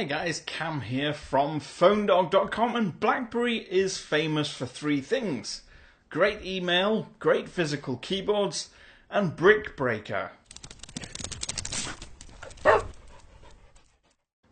Hey guys, Cam here from phonedog.com, and BlackBerry is famous for three things: great email, great physical keyboards, and BrickBreaker.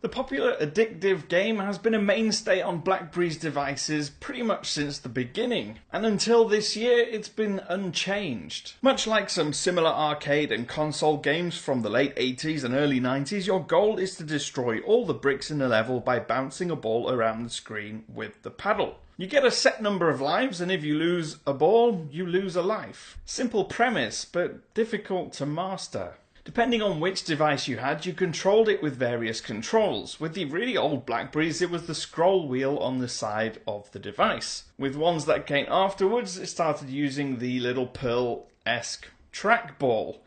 The popular addictive game has been a mainstay on BlackBerry's devices pretty much since the beginning, and until this year it's been unchanged. Much like some similar arcade and console games from the late 80s and early 90s, your goal is to destroy all the bricks in a level by bouncing a ball around the screen with the paddle. You get a set number of lives, and if you lose a ball, you lose a life. Simple premise, but difficult to master. Depending on which device you had, you controlled it with various controls. With the really old BlackBerrys, it was the scroll wheel on the side of the device. With ones that came afterwards, it started using the little Pearl-esque trackball.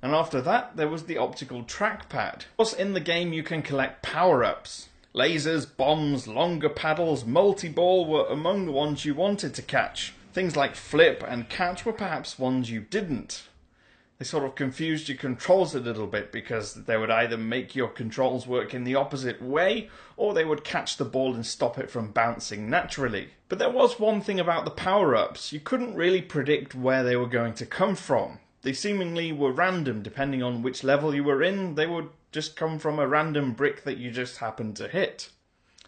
And after that, there was the optical trackpad. Plus, in the game, you can collect power-ups. Lasers, bombs, longer paddles, multi-ball were among the ones you wanted to catch. Things like flip and catch were perhaps ones you didn't. They sort of confused your controls a little bit because they would either make your controls work in the opposite way, or they would catch the ball and stop it from bouncing naturally. But there was one thing about the power-ups: you couldn't really predict where they were going to come from. They seemingly were random. Depending on which level you were in, they would just come from a random brick that you just happened to hit.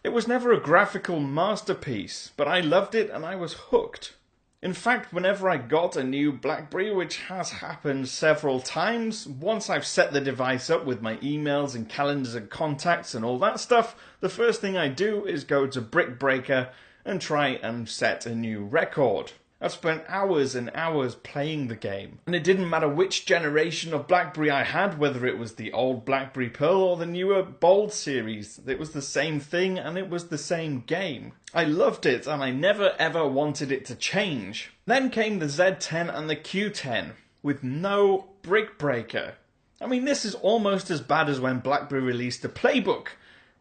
It was never a graphical masterpiece, but I loved it and I was hooked. In fact, whenever I got a new BlackBerry, which has happened several times, once I've set the device up with my emails and calendars and contacts and all that stuff, the first thing I do is go to BrickBreaker and try and set a new record. I've spent hours and hours playing the game, and it didn't matter which generation of BlackBerry I had, whether it was the old BlackBerry Pearl or the newer Bold series. It was the same thing and it was the same game. I loved it and I never ever wanted it to change. Then came the Z10 and the Q10 with no BrickBreaker. I mean, this is almost as bad as when BlackBerry released a playbook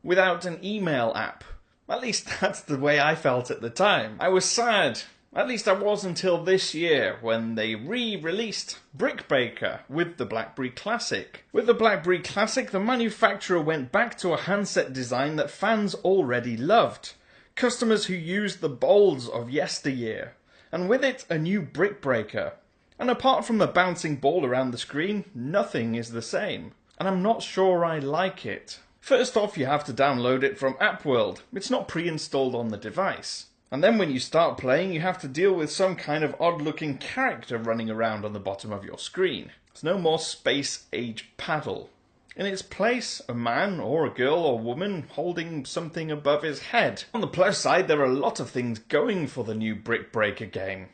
without an email app. At least that's the way I felt at the time. I was sad. At least I was until this year, when they re-released BrickBreaker with the BlackBerry Classic. With the BlackBerry Classic, the manufacturer went back to a handset design that fans already loved. Customers who used the Bolds of yesteryear. And with it, a new BrickBreaker. And apart from the bouncing ball around the screen, nothing is the same. And I'm not sure I like it. First off, you have to download it from App World. It's not pre-installed on the device. And then when you start playing, you have to deal with some kind of odd-looking character running around on the bottom of your screen. There's no more space-age paddle. In its place, a man or a girl or woman holding something above his head. On the plus side, there are a lot of things going for the new BrickBreaker game.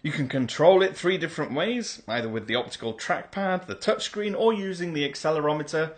You can control it three different ways, either with the optical trackpad, the touchscreen, or using the accelerometer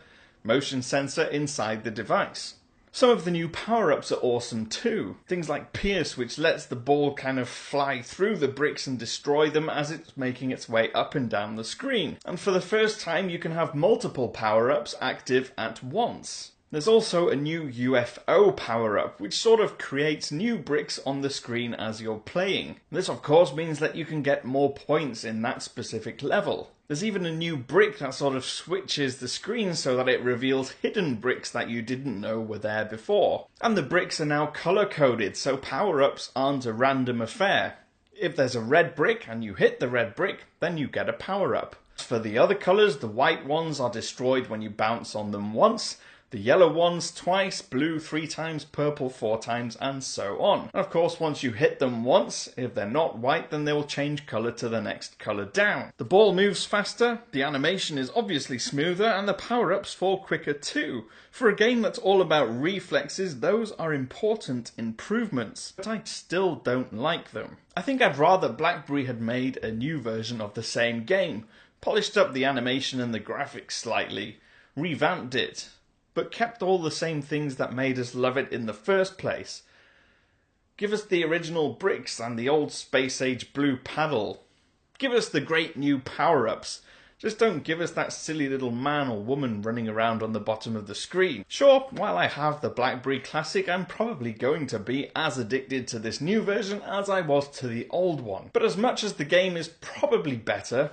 motion sensor inside the device. Some of the new power-ups are awesome too. Things like Pierce, which lets the ball kind of fly through the bricks and destroy them as it's making its way up and down the screen. And for the first time, you can have multiple power-ups active at once. There's also a new UFO power-up, which sort of creates new bricks on the screen as you're playing. This of course means that you can get more points in that specific level. There's even a new brick that sort of switches the screen so that it reveals hidden bricks that you didn't know were there before. And the bricks are now color-coded, so power-ups aren't a random affair. If there's a red brick and you hit the red brick, then you get a power-up. For the other colors, the white ones are destroyed when you bounce on them once, the yellow ones twice, blue 3 times, purple 4 times, and so on. And of course, once you hit them once, if they're not white, then they will change colour to the next colour down. The ball moves faster, the animation is obviously smoother, and the power-ups fall quicker too. For a game that's all about reflexes, those are important improvements, but I still don't like them. I think I'd rather BlackBerry had made a new version of the same game, polished up the animation and the graphics slightly, revamped it, but kept all the same things that made us love it in the first place. Give us the original bricks and the old space-age blue paddle. Give us the great new power-ups. Just don't give us that silly little man or woman running around on the bottom of the screen. Sure, while I have the BlackBerry Classic, I'm probably going to be as addicted to this new version as I was to the old one. But as much as the game is probably better,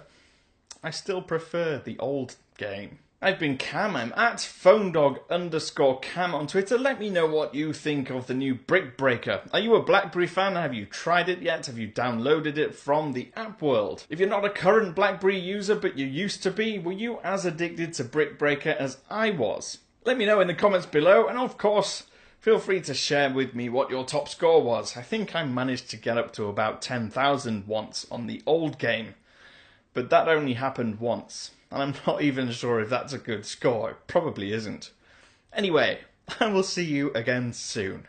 I still prefer the old game. I've been Cam. I'm at PhoneDog_Cam on Twitter. Let me know what you think of the new BrickBreaker. Are you a BlackBerry fan? Have you tried it yet? Have you downloaded it from the app world? If you're not a current BlackBerry user but you used to be, were you as addicted to BrickBreaker as I was? Let me know in the comments below, and of course, feel free to share with me what your top score was. I think I managed to get up to about 10,000 once on the old game, but that only happened once. And I'm not even sure if that's a good score. It probably isn't. Anyway, I will see you again soon.